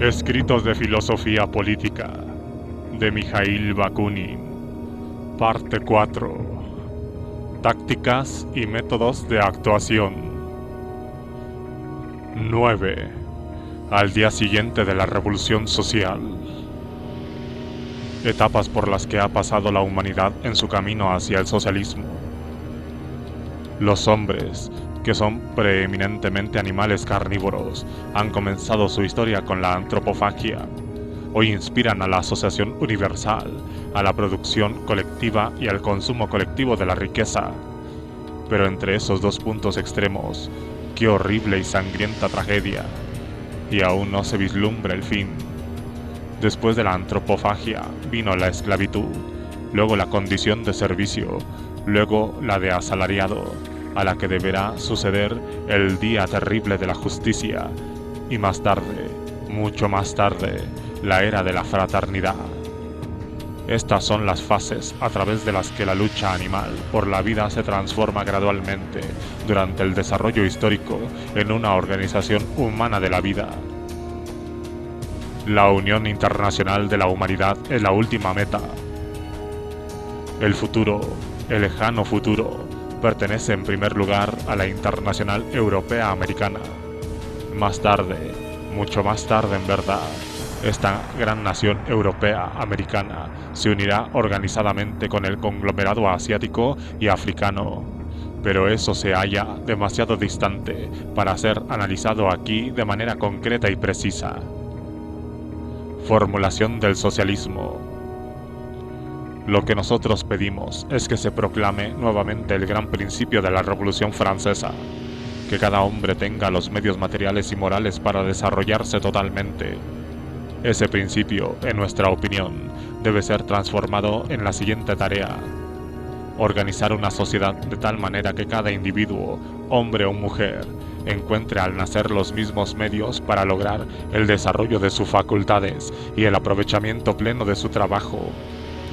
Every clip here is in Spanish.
Escritos de filosofía política de Mijail Bakunin. Parte 4. Tácticas y métodos de actuación. 9. Al día siguiente de la Revolución Social. Etapas por las que ha pasado la humanidad en su camino hacia el socialismo. Los hombres, que son preeminentemente animales carnívoros, han comenzado su historia con la antropofagia. Hoy inspiran a la asociación universal, a la producción colectiva y al consumo colectivo de la riqueza. Pero entre esos dos puntos extremos, qué horrible y sangrienta tragedia. Y aún no se vislumbra el fin. Después de la antropofagia vino la esclavitud, luego la condición de servicio, luego la de asalariado, a la que deberá suceder el día terrible de la justicia, y más tarde, mucho más tarde, la era de la fraternidad. Estas son las fases a través de las que la lucha animal por la vida se transforma gradualmente durante el desarrollo histórico en una organización humana de la vida. La unión internacional de la humanidad es la última meta. El futuro, el lejano futuro, pertenece en primer lugar a la Internacional Europea Americana. Más tarde, mucho más tarde en verdad, esta gran nación europea americana se unirá organizadamente con el conglomerado asiático y africano. Pero eso se halla demasiado distante para ser analizado aquí de manera concreta y precisa. Formulación del socialismo. Lo que nosotros pedimos es que se proclame nuevamente el gran principio de la Revolución Francesa, que cada hombre tenga los medios materiales y morales para desarrollarse totalmente. Ese principio, en nuestra opinión, debe ser transformado en la siguiente tarea: organizar una sociedad de tal manera que cada individuo, hombre o mujer, encuentre al nacer los mismos medios para lograr el desarrollo de sus facultades y el aprovechamiento pleno de su trabajo.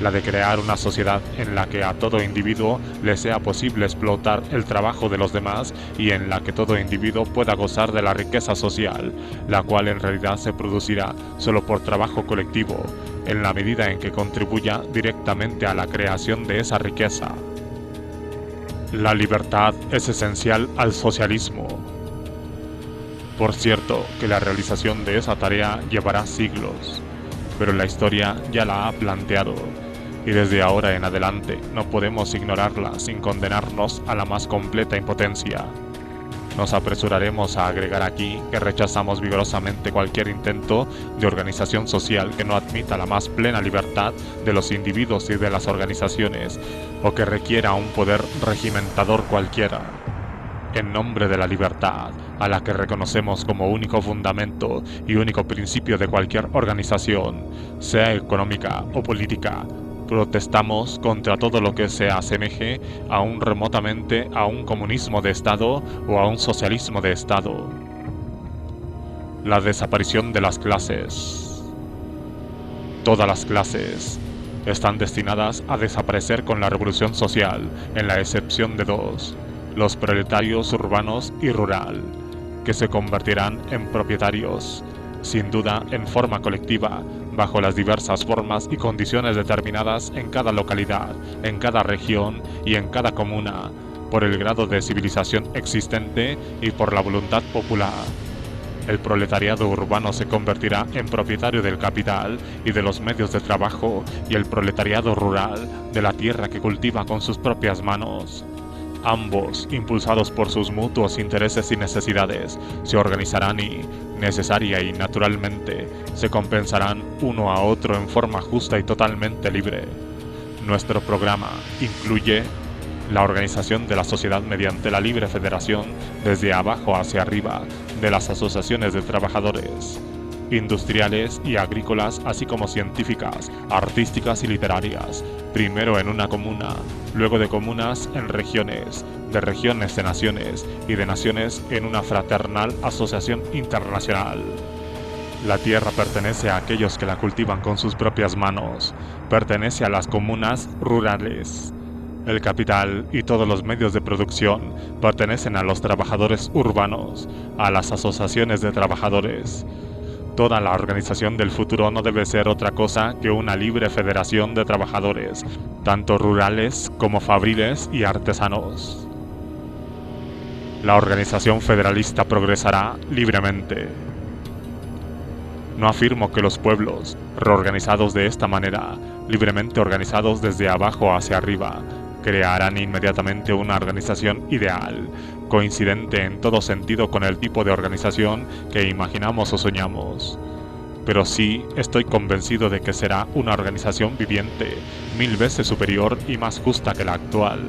La de crear una sociedad en la que a todo individuo le sea posible explotar el trabajo de los demás y en la que todo individuo pueda gozar de la riqueza social, la cual en realidad se producirá solo por trabajo colectivo, en la medida en que contribuya directamente a la creación de esa riqueza. La libertad es esencial al socialismo. Por cierto, que la realización de esa tarea llevará siglos, pero la historia ya la ha planteado, y desde ahora en adelante no podemos ignorarla sin condenarnos a la más completa impotencia. Nos apresuraremos a agregar aquí que rechazamos vigorosamente cualquier intento de organización social que no admita la más plena libertad de los individuos y de las organizaciones, o que requiera un poder regimentador cualquiera. En nombre de la libertad, a la que reconocemos como único fundamento y único principio de cualquier organización, sea económica o política, protestamos contra todo lo que se asemeje aún remotamente a un comunismo de Estado o a un socialismo de Estado. La desaparición de las clases. Todas las clases están destinadas a desaparecer con la revolución social, en la excepción de dos: los proletarios urbanos y rural, que se convertirán en propietarios, sin duda en forma colectiva, bajo las diversas formas y condiciones determinadas en cada localidad, en cada región y en cada comuna, por el grado de civilización existente y por la voluntad popular. El proletariado urbano se convertirá en propietario del capital y de los medios de trabajo, y el proletariado rural de la tierra que cultiva con sus propias manos. Ambos, impulsados por sus mutuos intereses y necesidades, se organizarán y, necesaria y naturalmente, se compensarán uno a otro en forma justa y totalmente libre. Nuestro programa incluye la organización de la sociedad mediante la libre federación desde abajo hacia arriba de las asociaciones de trabajadores, industriales y agrícolas, así como científicas, artísticas y literarias, primero en una comuna, luego de comunas en regiones, de regiones en naciones y de naciones en una fraternal asociación internacional. La tierra pertenece a aquellos que la cultivan con sus propias manos, pertenece a las comunas rurales. El capital y todos los medios de producción pertenecen a los trabajadores urbanos, a las asociaciones de trabajadores. Toda la organización del futuro no debe ser otra cosa que una libre federación de trabajadores, tanto rurales como fabriles y artesanos. La organización federalista progresará libremente. No afirmo que los pueblos, reorganizados de esta manera, libremente organizados desde abajo hacia arriba, crearán inmediatamente una organización ideal, coincidente en todo sentido con el tipo de organización que imaginamos o soñamos. Pero sí estoy convencido de que será una organización viviente, 1000 veces superior y más justa que la actual.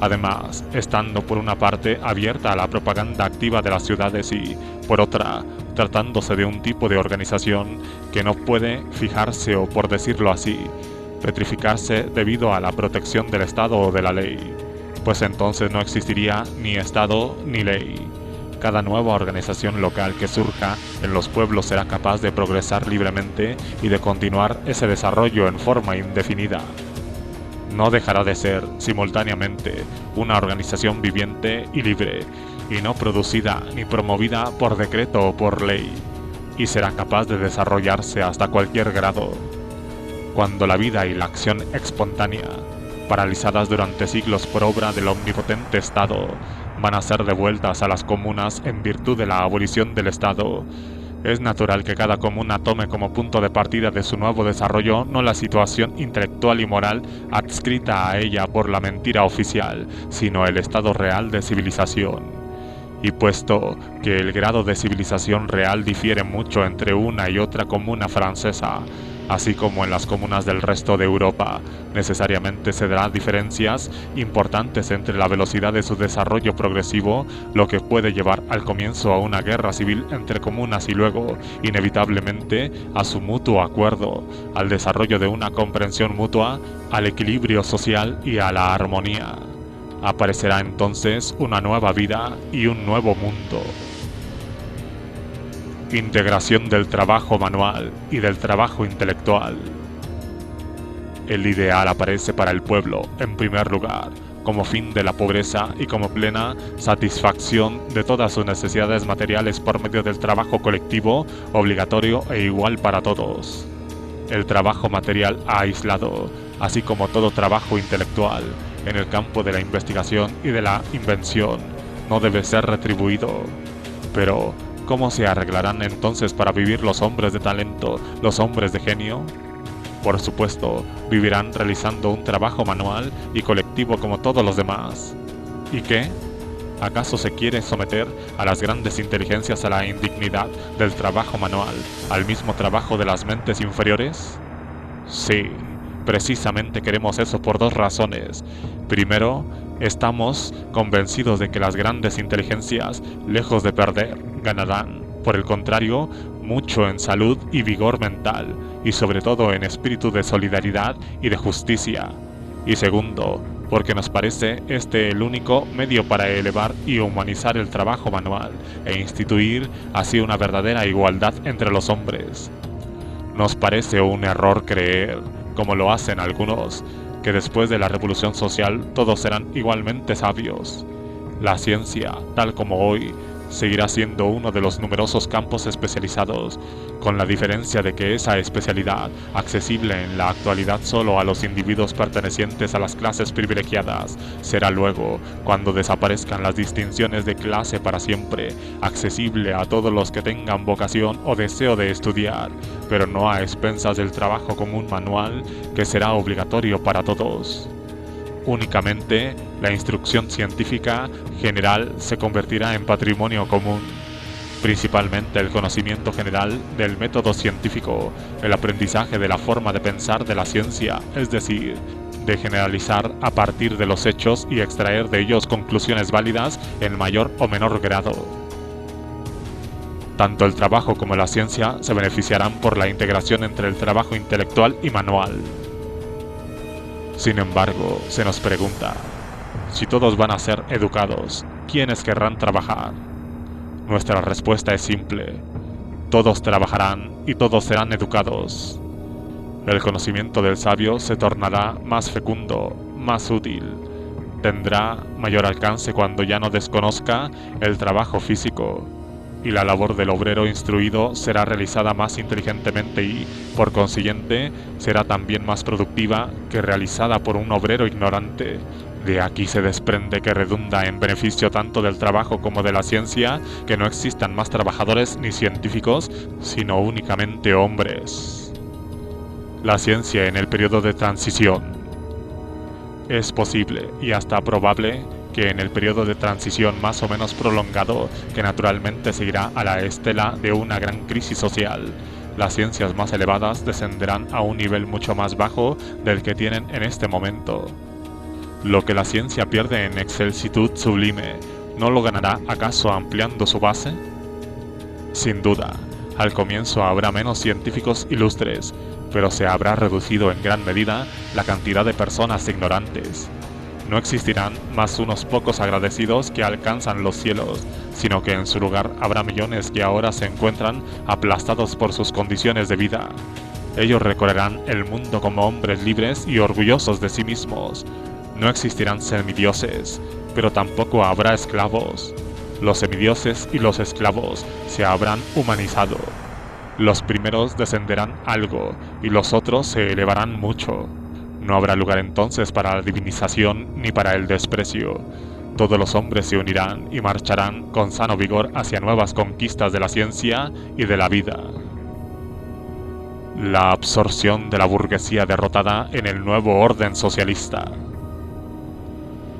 Además, estando por una parte abierta a la propaganda activa de las ciudades y, por otra, tratándose de un tipo de organización que no puede fijarse o, por decirlo así, petrificarse debido a la protección del Estado o de la ley, pues entonces no existiría ni Estado ni ley. Cada nueva organización local que surja en los pueblos será capaz de progresar libremente y de continuar ese desarrollo en forma indefinida. No dejará de ser, simultáneamente, una organización viviente y libre, y no producida ni promovida por decreto o por ley, y será capaz de desarrollarse hasta cualquier grado. Cuando la vida y la acción espontánea, paralizadas durante siglos por obra del omnipotente Estado, van a ser devueltas a las comunas en virtud de la abolición del Estado, es natural que cada comuna tome como punto de partida de su nuevo desarrollo no la situación intelectual y moral adscrita a ella por la mentira oficial, sino el estado real de civilización. Y puesto que el grado de civilización real difiere mucho entre una y otra comuna francesa, así como en las comunas del resto de Europa, necesariamente se darán diferencias importantes entre la velocidad de su desarrollo progresivo, lo que puede llevar al comienzo a una guerra civil entre comunas y luego, inevitablemente, a su mutuo acuerdo, al desarrollo de una comprensión mutua, al equilibrio social y a la armonía. Aparecerá entonces una nueva vida y un nuevo mundo. Integración del trabajo manual y del trabajo intelectual. El ideal aparece para el pueblo, en primer lugar, como fin de la pobreza y como plena satisfacción de todas sus necesidades materiales por medio del trabajo colectivo, obligatorio e igual para todos. El trabajo material aislado, así como todo trabajo intelectual, en el campo de la investigación y de la invención, no debe ser retribuido. Pero, ¿cómo se arreglarán entonces para vivir los hombres de talento, los hombres de genio? Por supuesto, vivirán realizando un trabajo manual y colectivo como todos los demás. ¿Y qué? ¿Acaso se quiere someter a las grandes inteligencias a la indignidad del trabajo manual, al mismo trabajo de las mentes inferiores? Sí, precisamente queremos eso por dos razones. Primero, estamos convencidos de que las grandes inteligencias, lejos de perder, ganarán, por el contrario, mucho en salud y vigor mental, y sobre todo en espíritu de solidaridad y de justicia. Y segundo, porque nos parece este el único medio para elevar y humanizar el trabajo manual, e instituir así una verdadera igualdad entre los hombres. Nos parece un error creer, como lo hacen algunos, que después de la revolución social todos serán igualmente sabios. La ciencia, tal como hoy, seguirá siendo uno de los numerosos campos especializados, con la diferencia de que esa especialidad, accesible en la actualidad solo a los individuos pertenecientes a las clases privilegiadas, será luego, cuando desaparezcan las distinciones de clase para siempre, accesible a todos los que tengan vocación o deseo de estudiar, pero no a expensas del trabajo común manual, que será obligatorio para todos. Únicamente, la instrucción científica general se convertirá en patrimonio común, principalmente el conocimiento general del método científico, el aprendizaje de la forma de pensar de la ciencia, es decir, de generalizar a partir de los hechos y extraer de ellos conclusiones válidas en mayor o menor grado. Tanto el trabajo como la ciencia se beneficiarán por la integración entre el trabajo intelectual y manual. Sin embargo, se nos pregunta, si todos van a ser educados, ¿quiénes querrán trabajar? Nuestra respuesta es simple, todos trabajarán y todos serán educados. El conocimiento del sabio se tornará más fecundo, más útil, tendrá mayor alcance cuando ya no desconozca el trabajo físico. y la labor del obrero instruido será realizada más inteligentemente y, por consiguiente, será también más productiva que realizada por un obrero ignorante. De aquí se desprende que redunda en beneficio tanto del trabajo como de la ciencia que no existan más trabajadores ni científicos, sino únicamente hombres. La ciencia en el periodo de transición. Es posible y hasta probable que en el periodo de transición más o menos prolongado, que naturalmente seguirá a la estela de una gran crisis social, las ciencias más elevadas descenderán a un nivel mucho más bajo del que tienen en este momento. Lo que la ciencia pierde en excelsitud sublime, ¿no lo ganará acaso ampliando su base? Sin duda, al comienzo habrá menos científicos ilustres, pero se habrá reducido en gran medida la cantidad de personas ignorantes. No existirán más unos pocos agradecidos que alcanzan los cielos, sino que en su lugar habrá millones que ahora se encuentran aplastados por sus condiciones de vida. Ellos recorrerán el mundo como hombres libres y orgullosos de sí mismos. No existirán semidioses, pero tampoco habrá esclavos. Los semidioses y los esclavos se habrán humanizado. Los primeros descenderán algo y los otros se elevarán mucho. No habrá lugar entonces para la divinización ni para el desprecio. Todos los hombres se unirán y marcharán con sano vigor hacia nuevas conquistas de la ciencia y de la vida. La absorción de la burguesía derrotada en el nuevo orden socialista.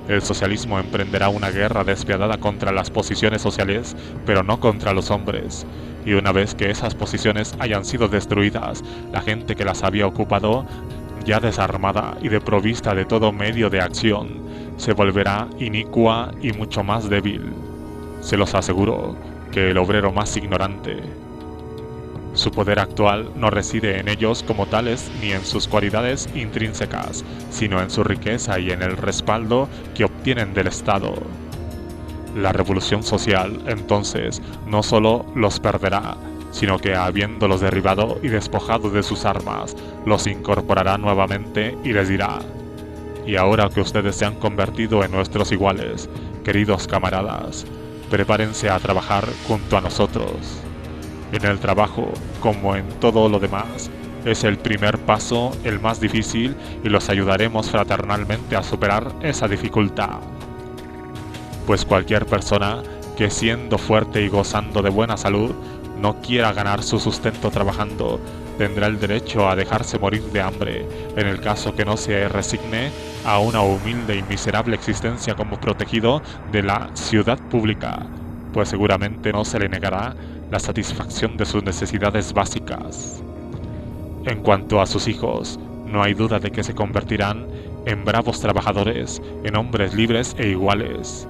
El socialismo emprenderá una guerra despiadada contra las posiciones sociales, pero no contra los hombres. Y una vez que esas posiciones hayan sido destruidas, la gente que las había ocupado, ya desarmada y desprovista de todo medio de acción, se volverá inicua y mucho más débil. Se los aseguro que el obrero más ignorante. Su poder actual no reside en ellos como tales ni en sus cualidades intrínsecas, sino en su riqueza y en el respaldo que obtienen del Estado. La revolución social, entonces, no solo los perderá, sino que habiéndolos derribado y despojado de sus armas, los incorporará nuevamente y les dirá: y ahora que ustedes se han convertido en nuestros iguales, queridos camaradas, prepárense a trabajar junto a nosotros. En el trabajo, como en todo lo demás, es el primer paso el más difícil y los ayudaremos fraternalmente a superar esa dificultad. Pues cualquier persona que siendo fuerte y gozando de buena salud no quiera ganar su sustento trabajando, tendrá el derecho a dejarse morir de hambre en el caso que no se resigne a una humilde y miserable existencia como protegido de la ciudad pública, pues seguramente no se le negará la satisfacción de sus necesidades básicas. En cuanto a sus hijos, no hay duda de que se convertirán en bravos trabajadores, en hombres libres e iguales.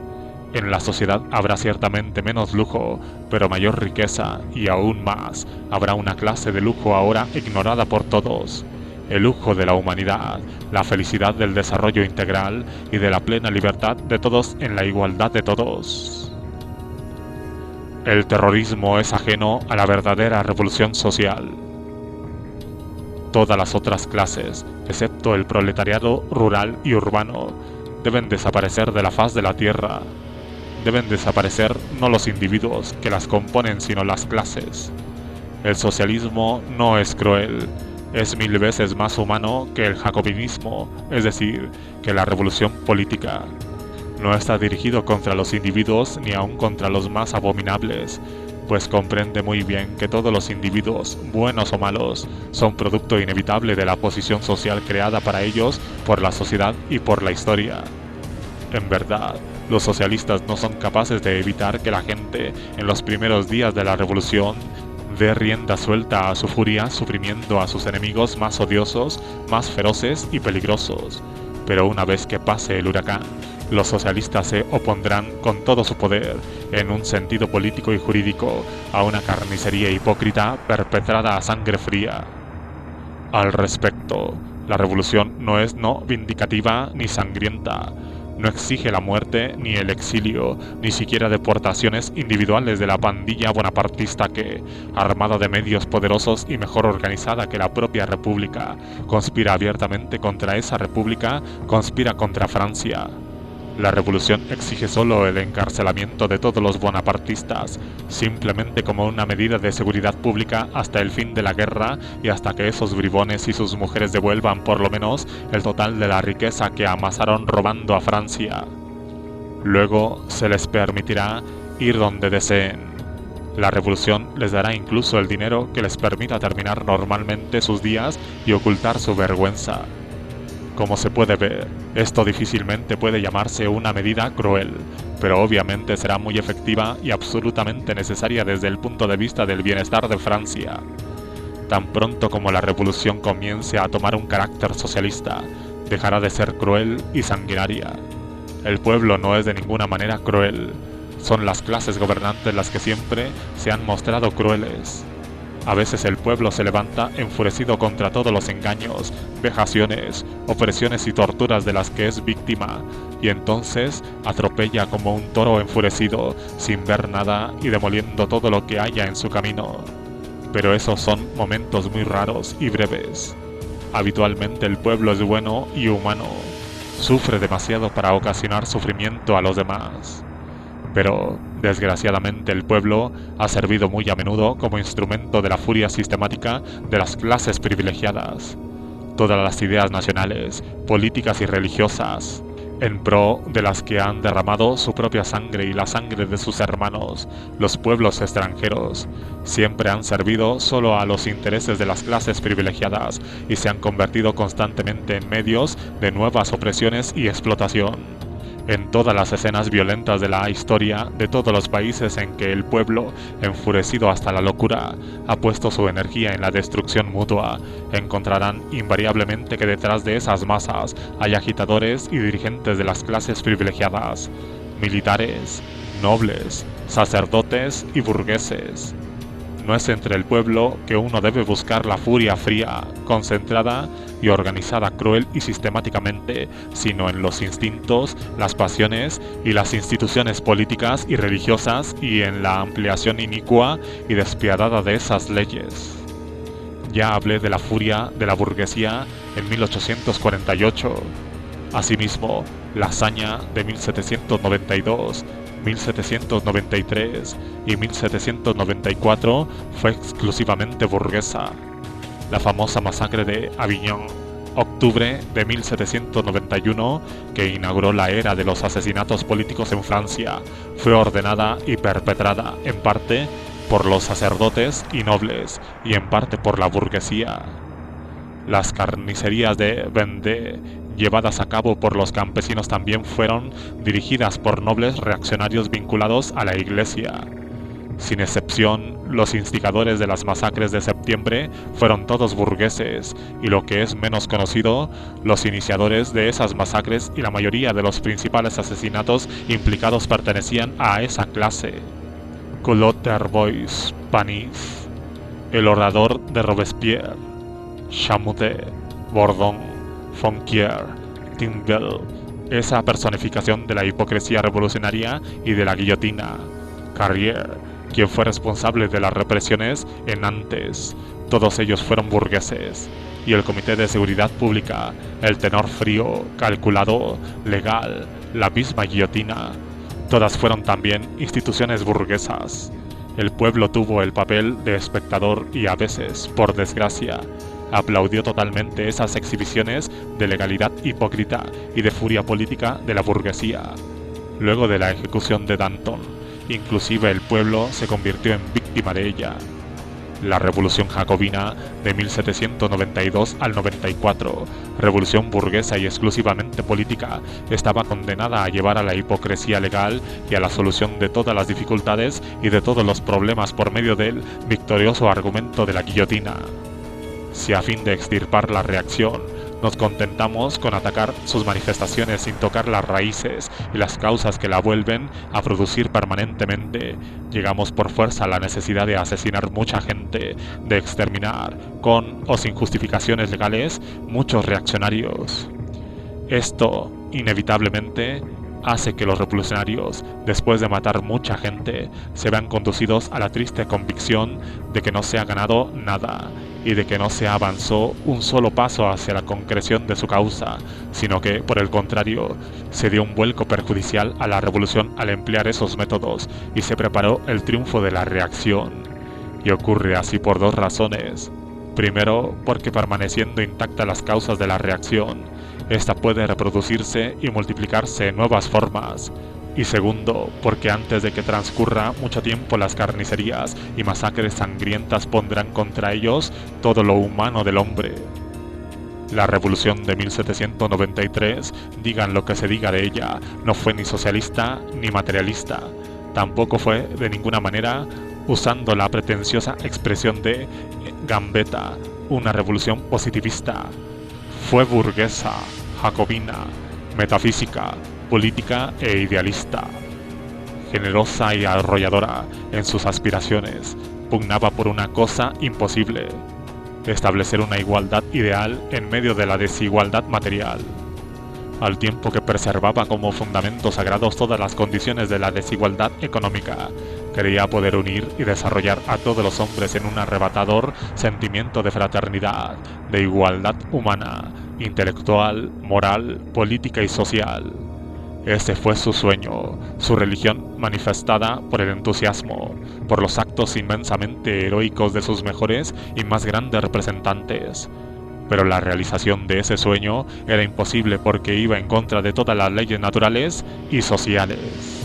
En la sociedad habrá ciertamente menos lujo, pero mayor riqueza, y aún más, habrá una clase de lujo ahora ignorada por todos: el lujo de la humanidad, la felicidad del desarrollo integral y de la plena libertad de todos en la igualdad de todos. El terrorismo es ajeno a la verdadera revolución social. Todas las otras clases, excepto el proletariado rural y urbano, deben desaparecer de la faz de la tierra. Deben desaparecer no los individuos que las componen, sino las clases. El socialismo no es cruel, es 1000 veces más humano que el jacobinismo, es decir, que la revolución política. No está dirigido contra los individuos ni aun contra los más abominables, pues comprende muy bien que todos los individuos, buenos o malos, son producto inevitable de la posición social creada para ellos por la sociedad y por la historia. En verdad, los socialistas no son capaces de evitar que la gente, en los primeros días de la revolución, dé rienda suelta a su furia, suprimiendo a sus enemigos más odiosos, más feroces y peligrosos. Pero una vez que pase el huracán, los socialistas se opondrán con todo su poder, en un sentido político y jurídico, a una carnicería hipócrita perpetrada a sangre fría. Al respecto, la revolución no es no vindicativa ni sangrienta. No exige la muerte ni el exilio, ni siquiera deportaciones individuales de la pandilla bonapartista que, armada de medios poderosos y mejor organizada que la propia República, conspira abiertamente contra esa República, conspira contra Francia. La revolución exige solo el encarcelamiento de todos los bonapartistas, simplemente como una medida de seguridad pública hasta el fin de la guerra y hasta que esos bribones y sus mujeres devuelvan por lo menos el total de la riqueza que amasaron robando a Francia. Luego se les permitirá ir donde deseen. La revolución les dará incluso el dinero que les permita terminar normalmente sus días y ocultar su vergüenza. Como se puede ver, esto difícilmente puede llamarse una medida cruel, pero obviamente será muy efectiva y absolutamente necesaria desde el punto de vista del bienestar de Francia. Tan pronto como la revolución comience a tomar un carácter socialista, dejará de ser cruel y sanguinaria. El pueblo no es de ninguna manera cruel, son las clases gobernantes las que siempre se han mostrado crueles. A veces el pueblo se levanta enfurecido contra todos los engaños, vejaciones, opresiones y torturas de las que es víctima, y entonces atropella como un toro enfurecido, sin ver nada y demoliendo todo lo que haya en su camino. Pero esos son momentos muy raros y breves. Habitualmente el pueblo es bueno y humano, sufre demasiado para ocasionar sufrimiento a los demás. Pero, desgraciadamente, el pueblo ha servido muy a menudo como instrumento de la furia sistemática de las clases privilegiadas. Todas las ideas nacionales, políticas y religiosas, en pro de las que han derramado su propia sangre y la sangre de sus hermanos, los pueblos extranjeros, siempre han servido solo a los intereses de las clases privilegiadas y se han convertido constantemente en medios de nuevas opresiones y explotación. En todas las escenas violentas de la historia de todos los países en que el pueblo, enfurecido hasta la locura, ha puesto su energía en la destrucción mutua, encontrarán invariablemente que detrás de esas masas hay agitadores y dirigentes de las clases privilegiadas, militares, nobles, sacerdotes y burgueses. No es entre el pueblo que uno debe buscar la furia fría, concentrada y organizada cruel y sistemáticamente, sino en los instintos, las pasiones y las instituciones políticas y religiosas y en la ampliación inicua y despiadada de esas leyes. Ya hablé de la furia de la burguesía en 1848. Asimismo, la hazaña de 1792, 1793 y 1794 fue exclusivamente burguesa. La famosa masacre de Avignon, octubre de 1791, que inauguró la era de los asesinatos políticos en Francia, fue ordenada y perpetrada en parte por los sacerdotes y nobles y en parte por la burguesía. Las carnicerías de Vendée, llevadas a cabo por los campesinos, también fueron dirigidas por nobles reaccionarios vinculados a la Iglesia. Sin excepción, los instigadores de las masacres de septiembre fueron todos burgueses, y lo que es menos conocido, los iniciadores de esas masacres y la mayoría de los principales asesinatos implicados pertenecían a esa clase. Collot d'Herbois, Panis, el orador de Robespierre, Chamoudé, Bourdon, Fonquier, Tinville, esa personificación de la hipocresía revolucionaria y de la guillotina, Carrier, quien fue responsable de las represiones en Nantes, todos ellos fueron burgueses, y el Comité de Seguridad Pública, el tenor frío, calculado, legal, la misma guillotina, todas fueron también instituciones burguesas. El pueblo tuvo el papel de espectador y a veces, por desgracia, aplaudió totalmente esas exhibiciones de legalidad hipócrita y de furia política de la burguesía. Luego de la ejecución de Danton, inclusive el pueblo se convirtió en víctima de ella. La Revolución Jacobina de 1792 al 94, revolución burguesa y exclusivamente política, estaba condenada a llevar a la hipocresía legal y a la solución de todas las dificultades y de todos los problemas por medio del victorioso argumento de la guillotina. Si a fin de extirpar la reacción nos contentamos con atacar sus manifestaciones sin tocar las raíces y las causas que la vuelven a producir permanentemente, llegamos por fuerza a la necesidad de asesinar mucha gente, de exterminar, con o sin justificaciones legales, muchos reaccionarios. Esto, inevitablemente, hace que los revolucionarios, después de matar mucha gente, se vean conducidos a la triste convicción de que no se ha ganado nada, y de que no se avanzó un solo paso hacia la concreción de su causa, sino que, por el contrario, se dio un vuelco perjudicial a la revolución al emplear esos métodos y se preparó el triunfo de la reacción. Y ocurre así por dos razones. Primero, porque permaneciendo intactas las causas de la reacción, esta puede reproducirse y multiplicarse en nuevas formas. Y segundo, porque antes de que transcurra mucho tiempo las carnicerías y masacres sangrientas pondrán contra ellos todo lo humano del hombre. La revolución de 1793, digan lo que se diga de ella, no fue ni socialista ni materialista. Tampoco fue, de ninguna manera, usando la pretenciosa expresión de Gambetta, una revolución positivista. Fue burguesa, jacobina, metafísica, política e idealista. Generosa y arrolladora en sus aspiraciones, pugnaba por una cosa imposible: establecer una igualdad ideal en medio de la desigualdad material. Al tiempo que preservaba como fundamentos sagrados todas las condiciones de la desigualdad económica, quería poder unir y desarrollar a todos los hombres en un arrebatador sentimiento de fraternidad, de igualdad humana, intelectual, moral, política y social. Ese fue su sueño, su religión manifestada por el entusiasmo, por los actos inmensamente heroicos de sus mejores y más grandes representantes. Pero la realización de ese sueño era imposible porque iba en contra de todas las leyes naturales y sociales.